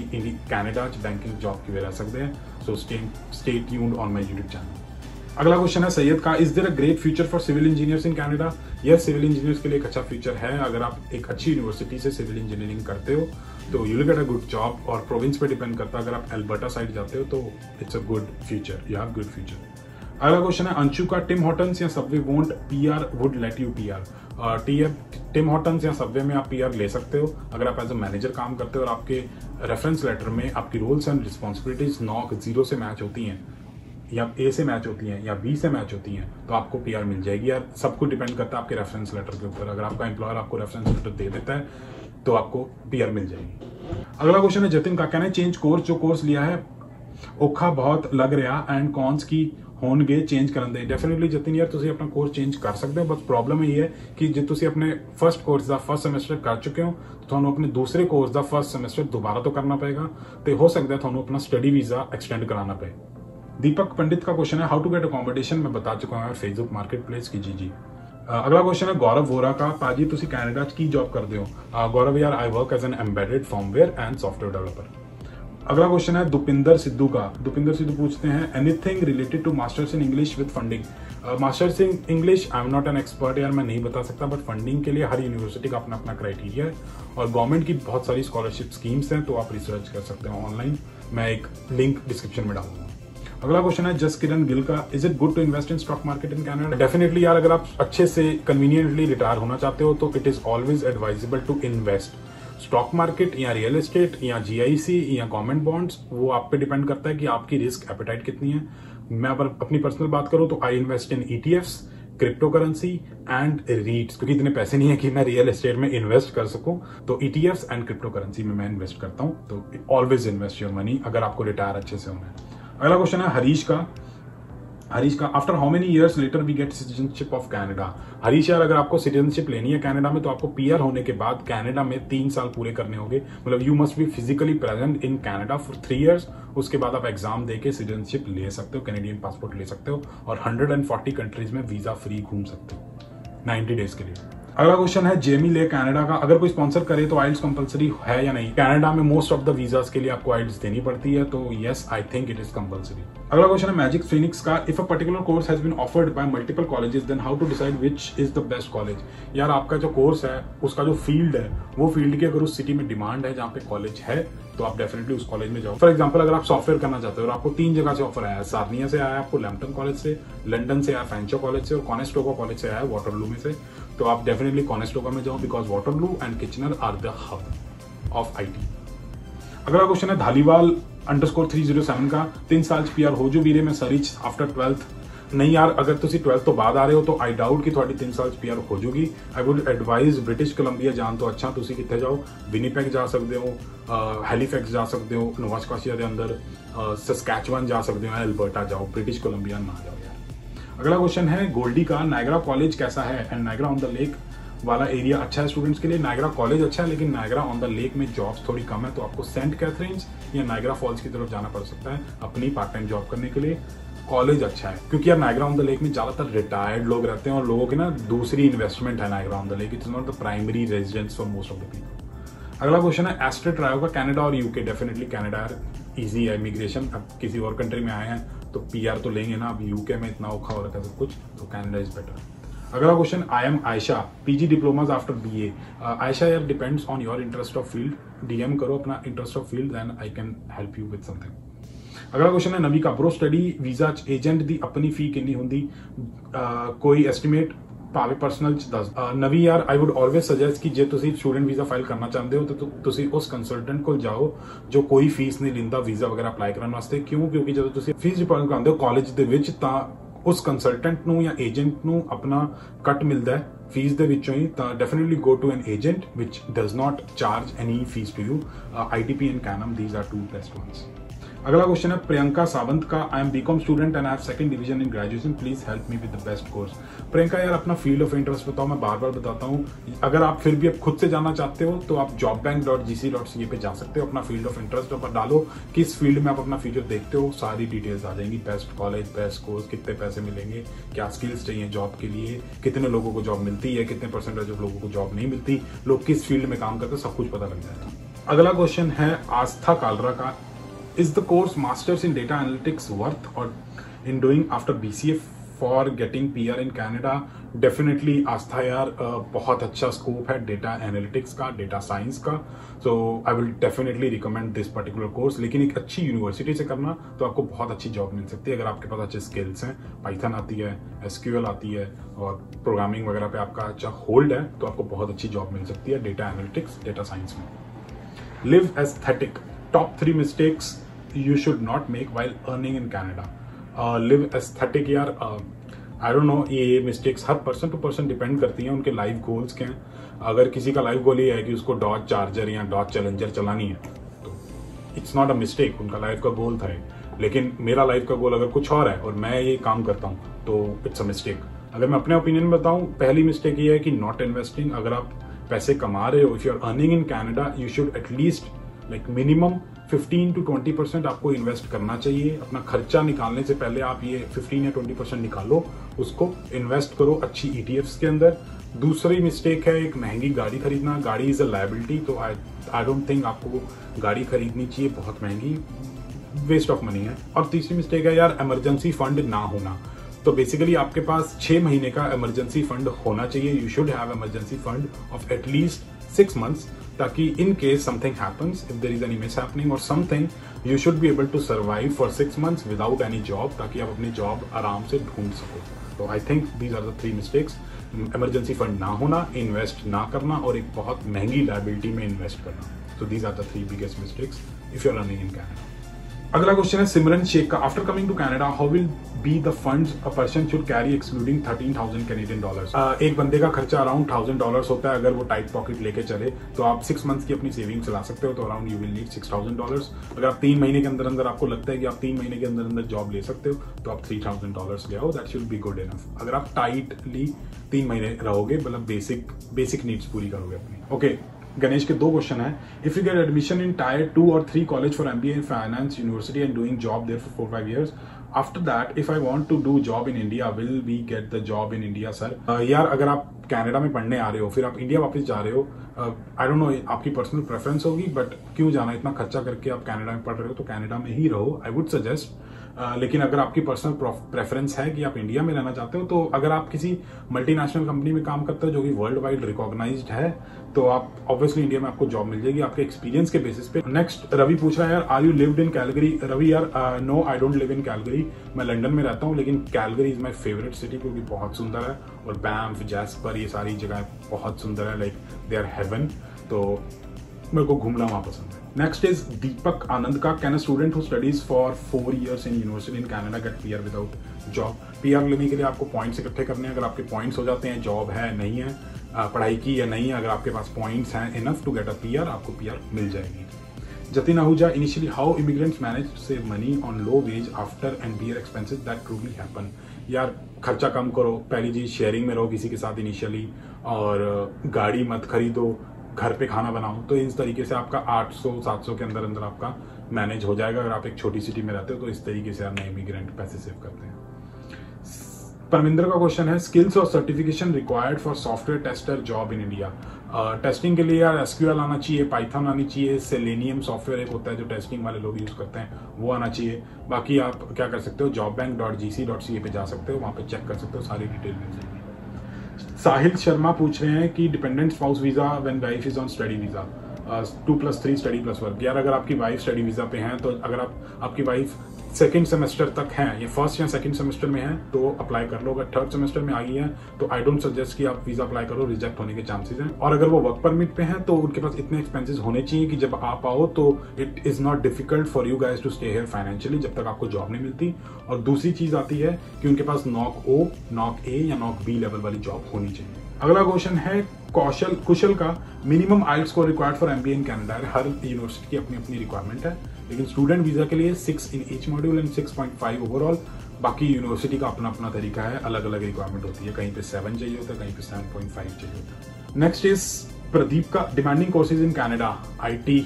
कैनेडा बैंकिंग जॉब किवें रह सकते हैं। So stay tuned on my YouTube channel. अगला क्वेश्चन है सैयद का, is there a great future for civil engineers in Canada? Yes, civil engineers के लिए एक अच्छा फ्यूचर है। अगर आप एक अच्छी यूनिवर्सिटी से सिविल इंजीनियरिंग करते हो तो you will get a good job, और प्रोविंस पे डिपेंड करता है। अगर आप एल्बर्टा साइड जाते हो तो it's a good future, you have good future. अगला क्वेश्चन है अंशु का, टिम हॉर्टन्स या Subway won't PR would let you PR? Tim Hortons या सबवे में आप पीआर ले सकते हो अगर आप एज अ मैनेजर काम करते हो और आपके रेफरेंस लेटर में आपकी रोल्स एंड रिस्पॉन्सिबिलिटीज 0 से मैच होती हैं, या ए से मैच होती हैं, या बी से मैच होती हैं, तो आपको पीआर मिल जाएगी। यार सब कुछ डिपेंड करता है आपके रेफरेंस लेटर के ऊपर। अगर आपका एम्प्लॉयर आपको रेफरेंस लेटर दे देता है तो आपको पीआर मिल जाएगी। अगला क्वेश्चन है जतिन का, कैन आई चेंज कोर्स? जो कोर्स लिया है औखा बहुत लग रहा एंड कॉन्स की होणगे चेंज करन दे। डेफिनेटली जतिन यार तुसी अपना कोर्स चेंज कर सकते हो, बस प्रॉब्लम ये है कि जे तुसी अपने फर्स्ट कोर्स का फर्स्ट सेमेस्टर कर चुके हो तो थानू अपने दूसरे कोर्स का फर्स्ट सेमेस्टर दोबारा तो करना पएगा, तो हो सकता है थानू अपना स्टडी वीजा एक्सटेंड कराना पे। दीपक पंडित का क्वेश्चन है, हाउ टू गेट अकोमोडेशन? मैं बता चुका हूं फेसबुक मार्केट प्लेस की। जी। अगला क्वेश्चन है गौरव वोरा का, पाजी तुसी कैनेडा की जॉब करते हो? गौरव यार I work as an embedded firmware and software developer. अगला क्वेश्चन है दुपिंदर सिद्धू का। दुपिंदर सिद्धू पूछते हैं, anything related to masters in English with funding? Masters in English I am not an expert यार, मैं नहीं बता सकता, बट फंडिंग के लिए हर यूनिवर्सिटी का अपना अपना क्राइटेरिया है और गवर्नमेंट की बहुत सारी स्कॉलरशिप स्कीम्स हैं, तो आप रिसर्च कर सकते हो ऑनलाइन। मैं एक लिंक डिस्क्रिप्शन में डालूंगा। अगला क्वेश्चन है जस किरण गिल का, is it good to invest in stock market in Canada? Definitely यार, अगर आप अच्छे से कन्वीनियंटली रिटायर होना चाहते हो तो it is always advisable to invest. Stock market या रियल एस्टेट या जीआईसी या गवर्नमेंट बॉन्ड्स, वो आप पे डिपेंड करता है कि आपकी रिस्क एपेटाइट कितनी है। मैं अगर अपनी पर्सनल बात करूं तो I invest in ETFs, crypto currency and रीट्स, क्योंकि इतने पैसे नहीं है कि मैं रियल एस्टेट में इन्वेस्ट कर सकूं, तो ईटीएफ्स एंड क्रिप्टो करेंसी में मैं इन्वेस्ट करता हूं। तो ऑलवेज इन्वेस्ट योर मनी अगर आपको रिटायर अच्छे से होना है। अगला क्वेश्चन है हरीश का, after how many years later we get citizenship of Canada? Harish यार, अगर आपको सिटीजनशिप लेनी है कनाडा में तो आपको पीआर होने के बाद कनाडा में 3 साल पूरे करने होंगे। मतलब you must be physically present in Canada for 3 years. उसके बाद आप एग्जाम देके सिटीजनशिप ले सकते हो, कैनेडियन पासपोर्ट ले सकते हो और 140 कंट्रीज में वीजा फ्री घूम सकते हो 90 डेज के लिए। अगला क्वेश्चन है जेमी ले कनाडा का, अगर कोई स्पॉन्सर करे तो आइल्स कंपलसरी है या नहीं? कनाडा में मोस्ट ऑफ द वीजास के लिए आपको आइल्स देनी पड़ती है, तो yes I think it is compulsory. अगला क्वेश्चन है मैजिक फिनिक्स का, if a particular course has been offered by multiple colleges then how to decide which is the best college? यार आपका जो कोर्स है उसका जो फील्ड है वो फील्ड की अगर उस सिटी में डिमांड है जहाँ पे कॉलेज है तो आप डेफिनेटली उस कॉलेज में जाओ। फॉर एग्जांपल अगर आप सॉफ्टवेयर करना चाहते हो और आपको 3 जगह से ऑफर आया है, सार्निया से आया आपको लैम्पटन कॉलेज से, लंदन से आया फैंचो कॉलेज से और कॉनेस्टोगा कॉलेज से आया वाटरलू में से, तो आप डेफिनेटली कॉनेस्टोगा में जाओ because Waterloo and Kitchener are the hub of IT. अगला क्वेश्चन है धालीवाल _307 का, 3 साल पीआर हो जो वीरे में सरीच आफ्टर 12th? नहीं यार, अगर तुसी 12th तो बाद आ रहे हो तो आई डाउट कि थोड़ी 3 साल पीआर हो जूगी। I would advise British Columbia जान तो अच्छा, तुसी कितने जाओ, विनीपेग जा सकते हो, हैलीफैक्स जा सकते हो, नोवा स्कॉशिया के अंदर सस्कैचुअन जा सकते हो, एल्बर्टा जाओ, ब्रिटिश कोलंबिया ना जाओ यार। अगला क्वेश्चन है गोल्डी का, नायग्रा कॉलेज कैसा है and Niagara on the lake वाला एरिया अच्छा है स्टूडेंट्स के लिए? नायग्रा कॉलेज अच्छा है लेकिन नायग्रा ऑन द लेक में जॉब्स थोड़ी कम है, तो आपको सेंट कैथरीन्स या नायग्रा फॉल्स की तरफ जाना पड़ सकता है अपनी पार्ट टाइम जॉब करने के लिए। कॉलेज अच्छा है क्योंकि यार नायग्रा ऑन द लेक में ज्यादातर रिटायर्ड लोग रहते हैं और लोगों की ना दूसरी इन्वेस्टमेंट है Niagara on the lake, it's not the primary residence for most of the people. अगला क्वेश्चन है एस्ट्रे ट्रायो का, कनाडा और यूके? डेफिनेटली कनाडा यार इजी है इमिग्रेशन, अब किसी और कंट्री में आए हैं तो पीआर तो लेंगे ना, अब यूके में इतना औखा हो रखा है सब कुछ, तो कनाडा इज बेटर। अगला question, I am Ayesha, PG diplomas after BA? Ayesha यार depends on your interest of field, DM करो अपना interest of field then I can help you with something. अगला क्वेश्चन है नवी का, ब्रो स्टडी वीजा एजेंट दी अपनी fee कितनी होंगी? कोई एस्टिमेट भावे पर्सनल दस। नवी यार आई वुड ऑलवेज सजेस्ट कि जे तुसी स्टूडेंट वीजा फाइल करना चाहते हो तो तुसी उस कंसल्टेंट को जाओ जो कोई फीस नहीं लेंदा वीजा वगैरह अप्लाई करने वास्ते। क्यों? क्योंकि जब तुसी फीस डिपॉजिट करांदे हो कॉलेज दे विच तां उस कंसल्टेंट नू या एजेंट नू अपना कट मिलता है फीस दे विचों ही, तां definitely go to an agent which does not charge any fees to you. ITP and Canam, these are 2 best ones. अगला क्वेश्चन है प्रियंका सावंत का, I am BCom student and I have 2nd division in graduation, please help me with the best course. Priyanka यार अपना field of interest बताओ, मैं बार बार बताता हूँ, अगर आप फिर भी अब खुद से जानना चाहते हो तो आप jobbank.gc.ca पे जा सकते हो, अपना फील्ड ऑफ इंटरेस्ट पर डालो किस फील्ड में आप अपना फ्यूचर देखते हो, सारी डिटेल्स आ जाएंगी, बेस्ट कॉलेज, बेस्ट कोर्स, कितने पैसे मिलेंगे, क्या स्किल्स चाहिए जॉब के लिए, कितने लोगों को जॉब मिलती है, कितने परसेंटेज ऑफ लोगों को जॉब नहीं मिलती, लोग किस फील्ड में काम करते हैं, सब कुछ पता लग जाएगा। अगला क्वेश्चन है आस्था कालरा का, is the course masters in data analytics worth और in doing after BCA for getting PR in Canada, definitely Aastha यार, बहुत अच्छा स्कोप है डेटा एनालिटिक्स का, डेटा साइंस का, so I will definitely recommend this particular course. लेकिन एक अच्छी यूनिवर्सिटी से करना तो आपको बहुत अच्छी जॉब मिल सकती है अगर आपके पास अच्छे स्किल्स हैं, पाइथन आती है, SQL आती है और प्रोग्रामिंग वगैरह पे आपका अच्छा होल्ड है, तो आपको बहुत अच्छी जॉब मिल सकती है डेटा एनालिटिक्स, डेटा साइंस में। Liv Aesthetic, top 3 mistakes you should not make while earning in Canada. Liv Aesthetic यार, आई डोंट नो, ये मिस्टेक्स हर पर्सन टू पर्सन डिपेंड करती हैं, उनके लाइफ गोल्स क्या हैं। अगर किसी का लाइफ गोल ये है कि उसको डॉज चार्जर या डॉज चैलेंजर चलानी है तो इट्स नॉट अ मिस्टेक, उनका लाइफ का गोल था। लेकिन मेरा लाइफ का गोल अगर कुछ और है और मैं ये काम करता हूँ तो इट्स अ मिस्टेक। अगर मैं अपने ओपिनियन में बताऊँ, पहली मिस्टेक ये है कि नॉट इन्वेस्टिंग। अगर आप पैसे कमा रहे हो, if you are earning in Canada, you should at least like minimum 15 to 20% आपको इन्वेस्ट करना चाहिए। अपना खर्चा निकालने से पहले आप ये 15 या 20% निकालो, उसको इन्वेस्ट करो अच्छी ETFs के अंदर। दूसरी मिस्टेक है एक महंगी गाड़ी खरीदना। गाड़ी इज अ लायबिलिटी, तो आई डोंट थिंक आपको गाड़ी खरीदनी चाहिए बहुत महंगी, वेस्ट ऑफ मनी है। और तीसरी मिस्टेक है यार इमरजेंसी फंड ना होना। तो बेसिकली आपके पास 6 महीने का इमरजेंसी फंड होना चाहिए। You should have emergency fund of at least 6 months, ताकि in case something happens, if there is any miss happening और something, you should be able to survive for 6 months without any job, ताकि आप अपनी job आराम से ढूंढ सको। तो I think these are the 3 mistakes. Emergency fund ना होना, इन्वेस्ट ना करना और एक बहुत महंगी लायबिलिटी में इन्वेस्ट करना। तो these are the 3 biggest mistakes if you are running in Canada. अगला क्वेश्चन है सिमरन शेख का, after coming to Canada how will be the funds a person should carry excluding 13,000 Canadian dollars. एक बंदे का खर्चा अराउंड $1,000 होता है। अगर वो टाइट पॉकेट लेके चले तो आप 6 months की अपनी सेविंग चला सकते हो, तो अराउंड यू विल नीड $6,000। अगर आप 3 महीने के अंदर अंदर आपको लगता है कि आप 3 महीने के अंदर अंदर जॉब ले सकते हो तो आप $3,000 ले आओ, that should be good enough. अगर आप टाइटली 3 महीने रहोगे, मतलब बेसिक नीड्स पूरी करोगे अपनी। ओके, गणेश के 2 क्वेश्चन है। If you get admission in Tier 2 or 3 college for MBA in finance university and doing job there for 4-5 years, after that if I want to do job in India, will we get the job in India sir? यार अगर आप Canada में पढ़ने आ रहे हो फिर आप India वापस जा रहे हो, आई डोंट नो आपकी पर्सनल प्रेफरेंस होगी, बट क्यों जाना, इतना खर्चा करके आप कनाडा में पढ़ रहे हो तो कनाडा में ही रहो, आई वुड सजेस्ट। लेकिन अगर आपकी पर्सनल प्रेफरेंस है कि आप इंडिया में रहना चाहते हो, तो अगर आप किसी मल्टीनेशनल कंपनी में काम करते हो जो कि वर्ल्ड वाइड रिकॉग्नाइज्ड है, तो आप ऑब्वियसली इंडिया में आपको जॉब मिल जाएगी आपके एक्सपीरियंस के बेसिस पे। नेक्स्ट रवि पूछ रहा है यार, are you lived in Calgary? Ravi यार no, I don't live in Calgary, मैं लंदन में रहता हूँ, लेकिन Calgary is my favourite city क्योंकि बहुत सुंदर है, और बैंफ, जैस्पर, ये सारी जगह बहुत सुंदर है, लाइक दे आर हेवन, तो मेरे को घूमना वहां पसंद है। नेक्स्ट इज दीपक आनंद का, can a student who studies for 4 years in university in Canada get PR without job? PR लेने के लिए आपको पॉइंट्स इकट्ठे करने हैं। अगर आपके पॉइंट्स हो जाते हैं, जॉब है नहीं है, पढ़ाई की या नहीं है, अगर आपके पास पॉइंट्स हैं enough to get a PR, आपको PR मिल जाएगी। Jatin Ahuja, initially how immigrants manage to save money on low wage after NBR expenses that truly happen? यार खर्चा कम करो, पहली चीज शेयरिंग में रहो किसी के साथ इनिशियली, और गाड़ी मत खरीदो, घर पे खाना बनाओ, तो इस तरीके से आपका 800-700 के अंदर अंदर आपका मैनेज हो जाएगा। अगर आप एक छोटी सिटी में रहते हो तो इस तरीके से आप नए इमिग्रेंट पैसे सेव करते हैं। परमिंदर का क्वेश्चन है, स्किल्स और certification required for software tester job in India? Testing के लिए यार SQL आना चाहिए, पाइथन आनी चाहिए, सेलेनियम सॉफ्टवेयर एक होता है जो टेस्टिंग वाले लोग यूज करते हैं, वो आना चाहिए। बाकी आप क्या कर सकते हो, jobbank.gc.ca पे जा सकते हो, वहां पे चेक कर सकते हो, सारी डिटेल मिल जाएगी। साहिल शर्मा पूछ रहे हैं कि dependent spouse visa when wife is on study visa, 2+3 study plus work. यार अगर आपकी वाइफ स्टडी वीजा पे हैं, तो अगर आपकी वाइफ 2nd सेमेस्टर तक हैं, या 1st या 2nd सेमेस्टर में है तो अप्लाई कर लो। अगर 3rd सेमेस्टर में आ गई है तो आई डोंट सजेस्ट कि आप वीजा अप्लाई करो, रिजेक्ट होने के चांसेस हैं। और अगर वो वर्क परमिट पे हैं तो उनके पास इतने एक्सपेंसेस होने चाहिए कि जब आप आओ तो it is not difficult for you guys to stay here financially, जब तक आपको जॉब नहीं मिलती। और दूसरी चीज आती है कि उनके पास नॉक O, नॉक A या नॉक B लेवल वाली जॉब होनी चाहिए। अगला क्वेश्चन है कुशल का, minimum IELTS score required for MBA in Canada? हर यूनिवर्सिटी की अपनी अपनी रिक्वायरमेंट है, लेकिन स्टूडेंट वीजा के लिए 6 इन ईच मॉड्यूल एंड 6.5 ओवरऑल। बाकी यूनिवर्सिटी का अपना अपना तरीका है, अलग अलग रिक्वायरमेंट होती है, कहीं पे 7 चाहिए होता है, कहीं पे 7.5 चाहिए होता है। नेक्स्ट इज प्रदीप का, demanding courses in Canada, IT,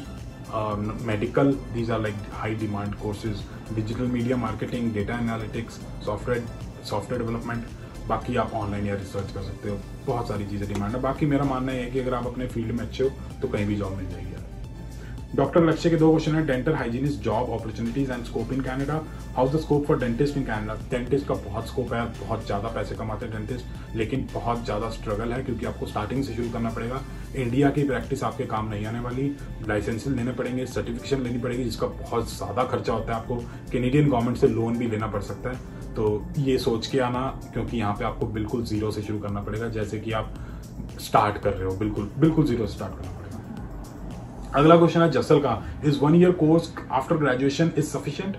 medical, these are like high demand courses, digital media marketing, data analytics, software development. बाकी आप ऑनलाइन या रिसर्च कर सकते हो, बहुत सारी चीजें डिमांड है। बाकी मेरा मानना है कि अगर आप अपने फील्ड में अच्छे हो तो कहीं भी जॉब मिल जाएगी। डॉक्टर लक्ष्य के 2 क्वेश्चन है। Dental hygienist job opportunities and scope in Canada. How the scope for dentist in Canada. Dentist का बहुत स्कोप है, बहुत ज्यादा पैसे कमाते हैं डेंटिस्ट, लेकिन बहुत ज्यादा स्ट्रगल है क्योंकि आपको स्टार्टिंग से शुरू करना पड़ेगा। इंडिया की प्रैक्टिस आपके काम नहीं आने वाली, लाइसेंस लेने पड़ेंगे, सर्टिफिकेशन लेनी पड़ेगी जिसका बहुत ज्यादा खर्चा होता है। आपको कैनेडियन गवर्नमेंट से लोन भी लेना पड़ सकता है, तो ये सोच के आना क्योंकि यहाँ पे आपको बिल्कुल जीरो से शुरू करना पड़ेगा, जैसे कि आप स्टार्ट कर रहे हो, बिल्कुल जीरो से स्टार्ट करना पड़ेगा। अगला क्वेश्चन है जसल का, is 1 year course after graduation is sufficient,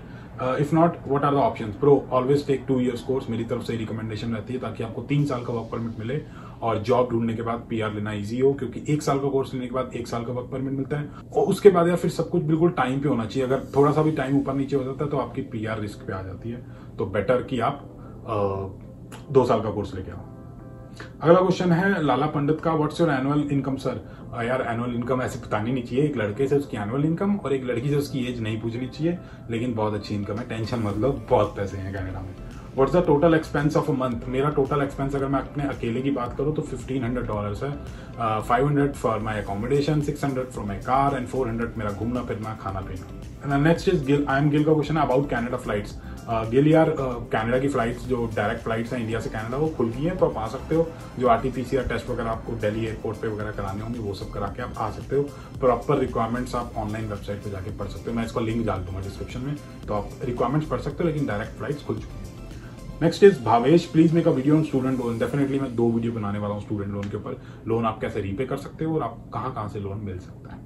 if not what are the options. Bro always take 2 years course, मेरी तरफ से रिकमेंडेशन रहती है, ताकि आपको 3 साल का वर्क परमिट मिले और जॉब ढूंढने के बाद पीआर लेना इजी हो, क्योंकि 1 साल का कोर्स लेने के बाद 1 साल का वर्क परमिट मिलता है और उसके बाद या फिर सब कुछ बिल्कुल टाइम पे होना चाहिए। अगर थोड़ा सा भी टाइम ऊपर नीचे हो जाता है तो आपकी पीआर रिस्क पे आ जाती है, तो बेटर कि आप 2 साल का कोर्स लेके आओ। अगला क्वेश्चन है लाला पंडित का, what's your annual income sir. यार एनुअल इनकम ऐसे बतानी नहीं चाहिए, एक लड़के से उसकी एनुअल इनकम और एक लड़की से उसकी एज नहीं पूछनी चाहिए, लेकिन बहुत अच्छी इनकम है, टेंशन मत लो, बहुत पैसे हैं कनाडा में। What's the total expense of a month. मेरा टोटल एक्सपेंस अगर मैं अपने अकेले की बात करूँ तो $1,500 है। 500 for my accommodation, 600 for my car and 400 मेरा घूमना फिरना खाना पीना। Next is Gill, I am Gill का क्वेश्चन है अबाउट कैनेडा फ्लाइट्स। गिल यार कनाडा की फ्लाइट्स जो डायरेक्ट फ्लाइट्स हैं इंडिया से कनाडा वो खुल गई हैं, तो आप आ सकते हो। जो RT-PCR टेस्ट वगैरह आपको दिल्ली एयरपोर्ट पे वगैरह कराने होंगे वो सब करा के आप आ सकते हो। प्रॉपर रिक्वायरमेंट्स आप ऑनलाइन वेबसाइट पे जाके पढ़ सकते हो, मैं इसका लिंक डाल दूंगा डिस्क्रिप्शन में, तो आप रिक्वायरमेंट्स पढ़ सकते हो, लेकिन डायरेक्ट फ्लाइट्स खुल चुकी हैं। Next is Bhavesh, please make a video on student loan. Definitely मैं 2 वीडियो बनाने वाला हूँ स्टूडेंट लोन के ऊपर, लोन आप कैसे रीपे कर सकते हो और आप कहाँ से लोन मिल सकता है।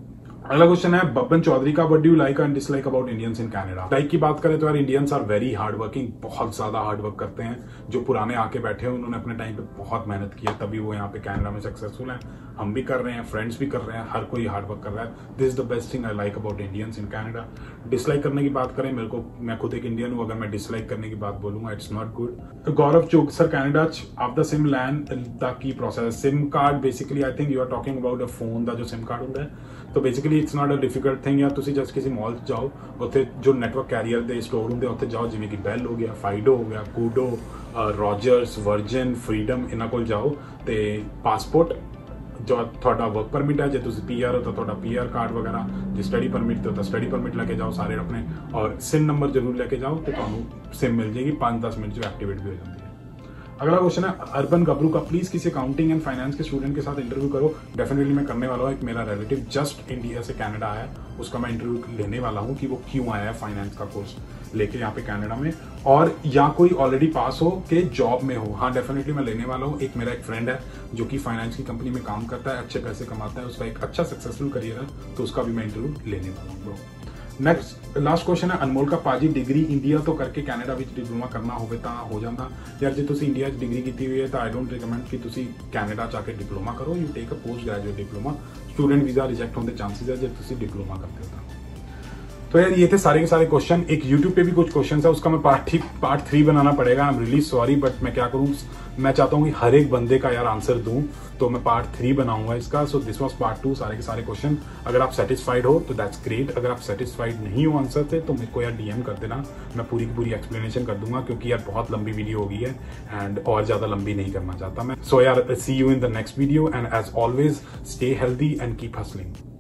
अगला क्वेश्चन है बब्बन चौधरी का, what do you like and dislike about Indians in Canada. Like की बात करें तो यार Indians are very hard working, बहुत ज्यादा हार्ड वर्क करते हैं। जो पुराने आके बैठे हैं उन्होंने अपने टाइम पे बहुत मेहनत की है, तभी वो यहाँ पे कनाडा में सक्सेसफुल हैं। हम भी कर रहे हैं, फ्रेंड्स भी कर रहे हैं, हर कोई हार्ड वर्क कर रहा है। This is the best thing I like about Indians in Canada. Dislike करने की बात करें, मैं खुद एक इंडियन हूँ, अगर मैं डिसलाइक करने की बात बोलूंगा it's not good. Gaurav Chugh, sir Canada आप द सिम लैंड द की process. SIM card basically I think you are talking about a phone का जो सिम कार्ड होता है, तो basically it's not a difficult thing. या तुसी जस्ट किसी मॉल जाओ, उत्थे जो नेटवर्क कैरियर दे स्टोर होंगे उत्थे जाओ, जिवें कि बेल हो गया, फाइडो हो गया, कूडो, रॉजर्स, वर्जिन, फ्रीडम, इन्हां कोल जाओ ते पासपोर्ट जो थोड़ा वर्क परमिट है, जो तुम PR हो तो थोड़ा PR कार्ड वगैरह, जो स्टडी परमिट तो स्टडी परमिट लेके जाओ सारे अपने, और सिम नंबर जरूर लेके जाओ तो तुहानू सिम मिल जाएगी, 5-10 मिनट जो एक्टिवेट भी हो जाती है। अगला क्वेश्चन है अर्बन गबरू का, प्लीज किसी अकाउंटिंग एंड फाइनेंस के स्टूडेंट के साथ इंटरव्यू करो। डेफिनेटली मैं करने वाला हूँ, एक मेरा रिलेटिव जस्ट इंडिया से कनाडा आया, उसका मैं इंटरव्यू लेने वाला हूँ कि वो क्यों आया है फाइनेंस का कोर्स लेके यहाँ पे कनाडा में, और या कोई ऑलरेडी पास हो के जॉब में हो। हाँ डेफिनेटली मैं लेने वाला हूँ। एक मेरा एक फ्रेंड है जो कि फाइनेंस की कंपनी में काम करता है, अच्छे पैसे कमाता है, उसका एक अच्छा सक्सेसफुल करियर है, तो उसका भी मैं इंटरव्यू लेने वाला हूँ ब्रो। नेक्स्ट लास्ट क्वेश्चन है अनमोल का, पाजी डिग्री इंडिया तो करके कनाडा विच डिप्लोमा करना होवे तां हो जांदा। यार जे तुसी इंडिया च डिग्री कीती हुई है तो आई डोंट रिकमेंड कि तुसी कनाडा जाके डिप्लोमा करो, you take a post graduate diploma. Student visa reject होने के चांसेस है जे तुसी डिप्लोमा करते हो। तो यार ये थे सारे के सारे क्वेश्चन। एक यूट्यूब पे भी कुछ क्वेश्चन है, उसका मैं पार्ट 3 बनाना पड़ेगा। I am really sorry, but मैं क्या करूँ, मैं चाहता हूँ कि हर एक बंदे का यार आंसर दूं, तो मैं पार्ट 3 बनाऊंगा इसका। सो दिस वाज पार्ट 2, सारे के सारे क्वेश्चन। अगर आप सेटिस्फाइड हो तो दैट्स ग्रेट, अगर आप सेटिस्फाइड नहीं हो आंसर से तो मेरे को यार DM कर देना, मैं पूरी की पूरी एक्सप्लेनेशन कर दूंगा, क्योंकि यार बहुत लंबी वीडियो हो गई है एंड और ज्यादा लंबी नहीं करना चाहता मैं। सो यार see you in the next video and as always stay healthy and keep hustling.